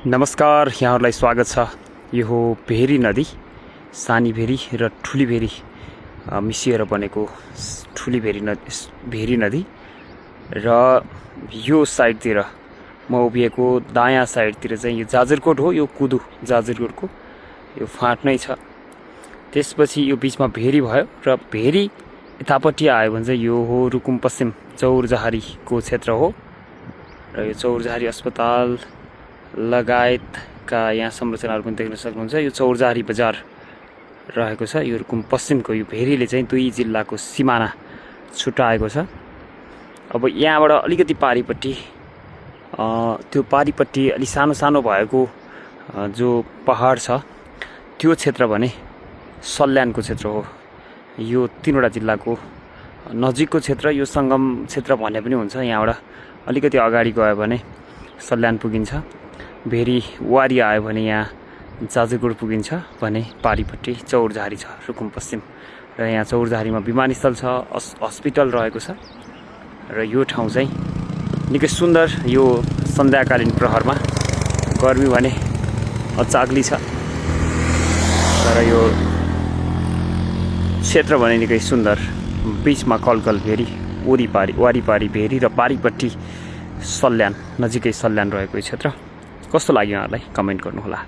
नमस्कार, यहाँहरूलाई स्वागत छ। यो हो भेरी नदी, सानी भेरी र ठुली भेरी मिसिएर बनेको ठुली भेरी नदी। र यो साइडतिर म उभिएको दायाँ साइडतिर चाहिँ यो जाजरकोट हो। यो कुदु जाजरकोटको यो फाँट नै छ। त्यसपछि यो बिचमा भेरी भयो र भेरी यतापट्टि आयो भने चाहिँ यो हो रुकुम पश्चिम चौरजहारीको क्षेत्र हो। र यो चौरजहारी अस्पताल लगायतका यहाँ संरचनाहरू पनि देख्न सक्नुहुन्छ। यो चौरजहारी बजार रहेको छ। यो रुकुम पश्चिमको यो भेरीले चाहिँ दुई जिल्लाको सिमाना छुट्याएको छ। अब यहाँबाट अलिकति पारिपट्टि त्यो पारिपट्टि अलि सानो सानो भएको जो पहाड छ त्यो क्षेत्र भने सल्यानको क्षेत्र हो। यो तीनवटा जिल्लाको नजिकको क्षेत्र, यो सङ्गम क्षेत्र भन्ने पनि हुन्छ। यहाँबाट अलिकति अगाडि गयो भने सल्यान पुगिन्छ। भेरी वारी आयो भने यहाँ जाजरकोट पुगिन्छ भने पारिपट्टि चौरजहारी छ, रुकुम पश्चिम। र यहाँ चौरजहारीमा विमानस्थल छ, हस्पिटल रहेको छ। र यो ठाउँ चाहिँ निकै सुन्दर। यो सन्ध्याकालीन प्रहरमा, गर्मी भने अचाग्ली छ, तर यो क्षेत्र भने निकै सुन्दर। बिचमा कलकल भेरी, वारिपारी भेरी र पारिपट्टि सल्यान, नजिकै सल्यान रहेको यो क्षेत्र। कस्तो लाग्यो यहाँहरूलाई कमेन्ट गर्नुहोला।